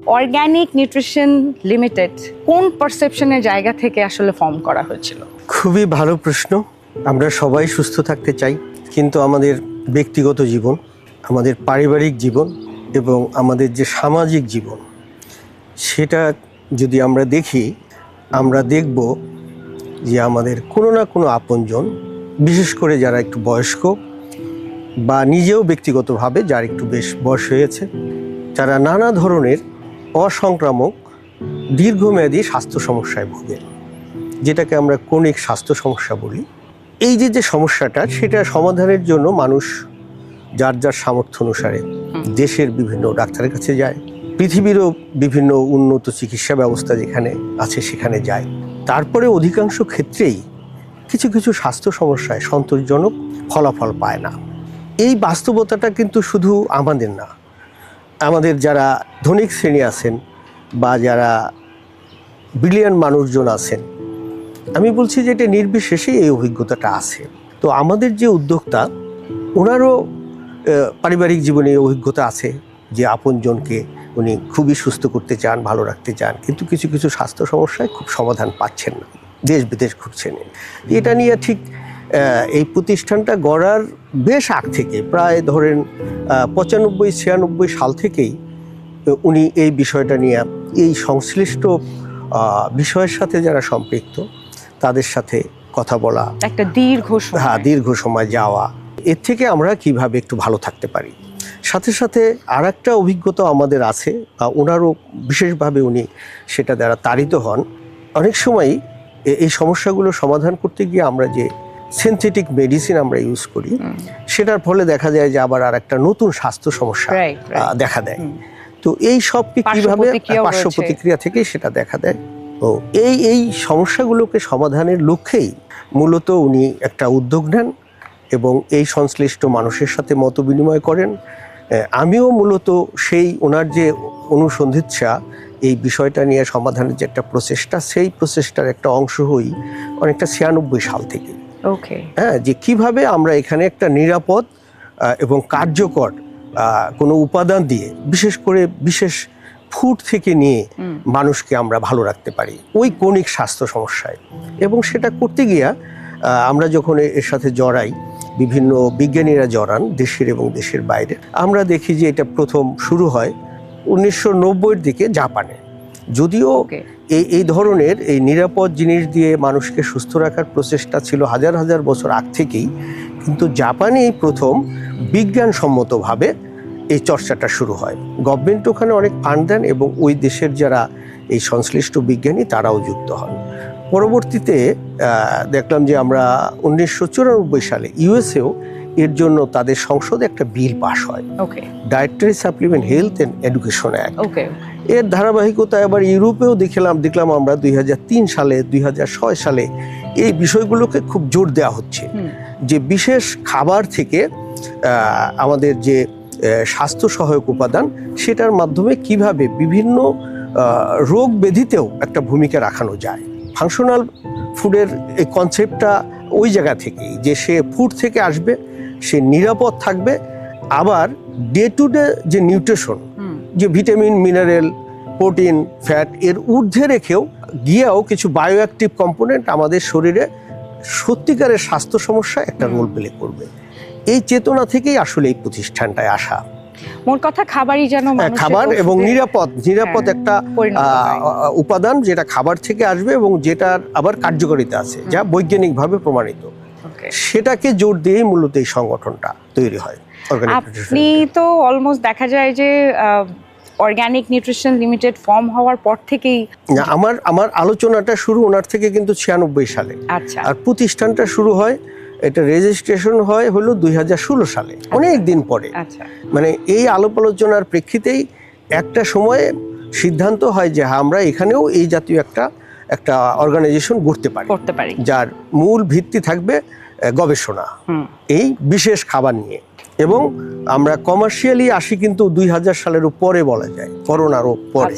Organic nutrition limited কোন পারসেপশনের জায়গা থেকে আসলে ফর্ম করা হয়েছিল? খুবই ভালো প্রশ্ন। আমরা সবাই সুস্থ থাকতে চাই, কিন্তু আমাদের ব্যক্তিগত জীবন, আমাদের পারিবারিক জীবন এবং আমাদের যে সামাজিক জীবন, সেটা যদি আমরা দেখি, আমরা দেখব যে আমাদের কোনো না কোনো আপনজন, বিশেষ করে যারা একটু বয়স্ক বা নিজেও ব্যক্তিগতভাবে যার একটু বেশ বয়স হয়েছে, তারা নানা ধরনের অসংক্রামক দীর্ঘমেয়াদী স্বাস্থ্য সমস্যায় ভোগেন, যেটাকে আমরা ক্রনিক স্বাস্থ্য সমস্যা বলি। এই যে সমস্যাটা, সেটা সমাধানের জন্য মানুষ যার যার সামর্থ্য অনুসারে দেশের বিভিন্ন ডাক্তারের কাছে যায়, পৃথিবীরও বিভিন্ন উন্নত চিকিৎসা ব্যবস্থা যেখানে আছে সেখানে যায়। তারপরে অধিকাংশ ক্ষেত্রেই কিছু কিছু স্বাস্থ্য সমস্যায় সন্তোষজনক ফলাফল পায় না। এই বাস্তবতাটা কিন্তু শুধু আমাদের না, আমাদের যারা ধনিক শ্রেণী আছেন বা যারা বিলিয়ন মানুষজন আছেন, আমি বলছি যে এটা নির্বিশেষে এই অভিজ্ঞতাটা আছে। তো আমাদের যে উদ্যোক্তা, ওনারও পারিবারিক জীবনে এই অভিজ্ঞতা আছে যে আপনজনকে উনি খুবই সুস্থ করতে চান, ভালো রাখতে চান, কিন্তু কিছু কিছু স্বাস্থ্য সমস্যায় খুব সমাধান পাচ্ছেন না, দেশ বিদেশ ঘুরছেন। এটা নিয়ে ঠিক এই প্রতিষ্ঠানটা গড়ার বেশ আগ থেকে, প্রায় ধরেন 95-96 সাল থেকেই উনি এই বিষয়টা নিয়ে, এই সংশ্লিষ্ট বিষয়ের সাথে যারা সম্পৃক্ত তাদের সাথে কথা বলা, একটা দীর্ঘ সময় যাওয়া, এর থেকে আমরা কিভাবে একটু ভালো থাকতে পারি। সাথে সাথে আর একটা অভিজ্ঞতা আমাদের আছে, ওনারও বিশেষভাবে উনি সেটা দ্বারা তাড়িত হন। অনেক সময় এই সমস্যাগুলো সমাধান করতে গিয়ে আমরা যে সিনথেটিক মেডিসিন আমরা ইউজ করি, সেটার ফলে দেখা যায় যে আবার আর একটা নতুন স্বাস্থ্য সমস্যা দেখা দেয়। তো এই সব কিভাবে পার্শ্ব প্রতিক্রিয়া থেকে সেটা দেখা দেয়। ও এই সমস্যাগুলোকে সমাধানের লক্ষ্যেই মূলত উনি একটা উদ্যোগ নেন এবং এই সংশ্লিষ্ট মানুষের সাথে মত বিনিময় করেন। আমিও মূলত সেই ওনার যে অনুসন্ধিৎসা, এই বিষয়টা নিয়ে সমাধানের যে একটা প্রচেষ্টা, সেই প্রচেষ্টার একটা অংশ হই অনেকটা 96 সাল থেকে। হ্যাঁ, যে কিভাবে আমরা এখানে একটা নিরাপদ এবং কার্যকর কোনো উপাদান দিয়ে, বিশেষ করে বিশেষ ফুড থেকে নিয়ে মানুষকে আমরা ভালো রাখতে পারি ওই ক্রনিক স্বাস্থ্য সমস্যায়। এবং সেটা করতে গিয়া আমরা যখন এর সাথে জড়াই, বিভিন্ন বিজ্ঞানীরা জড়ান দেশের এবং দেশের বাইরে, আমরা দেখি যে এটা প্রথম শুরু হয় 1990-এর দিকে জাপানে। যদিও এই ধরনের এই নিরাপদ জিনিস দিয়ে মানুষকে সুস্থ রাখার প্রচেষ্টা ছিল হাজার হাজার বছর আগ থেকেই, কিন্তু জাপানে এই প্রথম বিজ্ঞানসম্মতভাবে এই চর্চাটা শুরু হয়। গভর্নমেন্ট ওখানে অনেক ফান্ড দেন এবং ওই দেশের যারা এই সংশ্লিষ্ট বিজ্ঞানী তারাও যুক্ত হন। পরবর্তীতে দেখলাম যে আমরা 1994 সালে ইউএসএও এর জন্য তাদের সংসদে একটা বিল পাস হয়, dietary supplement health and education act. এর ধারাবাহিকতায় আবার ইউরোপেও দেখলাম আমরা 2003 সালে, 2006 সালে এই বিষয়গুলোকে খুব জোর দেওয়া হচ্ছে যে বিশেষ খাবার থেকে আমাদের যে স্বাস্থ্য সহায়ক উপাদান, সেটার মাধ্যমে কিভাবে বিভিন্ন রোগ ব্যাধিতেও একটা ভূমিকা রাখানো যায়। ফাংশনাল ফুডের এই কনসেপ্টটা ওই জায়গা থেকেই, যে সে ফুড থেকে আসবে, সে নিরাপদ থাকবে, আবার ডে টু ডে যে নিউট্রিশন, যে ভিটামিন, মিনারেল, প্রোটিন, ফ্যাট এর ঊর্ধ্বে রেখেও গিয়েও কিছু বায়োঅ্যাক্টিভ কম্পোনেন্ট আমাদের শরীরে সত্যিকারের স্বাস্থ্য সমস্যা একটা রোল প্লে করবে। এই চেতনা থেকেই আসলে এই প্রতিষ্ঠানটায় আসা। মোট কথা খাবারই যেন খাবার এবং নিরাপদ একটা উপাদান, যেটা খাবার থেকে আসবে এবং যেটার আবার কার্যকারিতা আছে, যা বৈজ্ঞানিকভাবে প্রমাণিত, সেটাকে জোর দিয়েই মূলত এই সংগঠনটা তৈরি হয়। আপনি তো অলমোস্ট দেখা যায় যে অর্গানিক নিউট্রিশন লিমিটেড ফর্ম হওয়ার পর থেকেই, আমার আলোচনাটা শুরু ওনার থেকে কিন্তু 96 সালে। আর প্রতিষ্ঠানটা শুরু হয়, এটা রেজিস্ট্রেশন হলো 2016 সালে, অনেক দিন পরে। মানে এই আলাপ আলোচনার প্রেক্ষিতেই একটা সময়ে সিদ্ধান্ত হয় যে আমরা এখানেও এই জাতীয় একটা অর্গানাইজেশন করতে পারি, যার মূল ভিত্তি থাকবে গবেষণা এই বিশেষ খাবার নিয়ে। এবং আমরা কমার্শিয়ালি আসি কিন্তু 2000 সালের পরে বলা যায়, করোনারও পরে।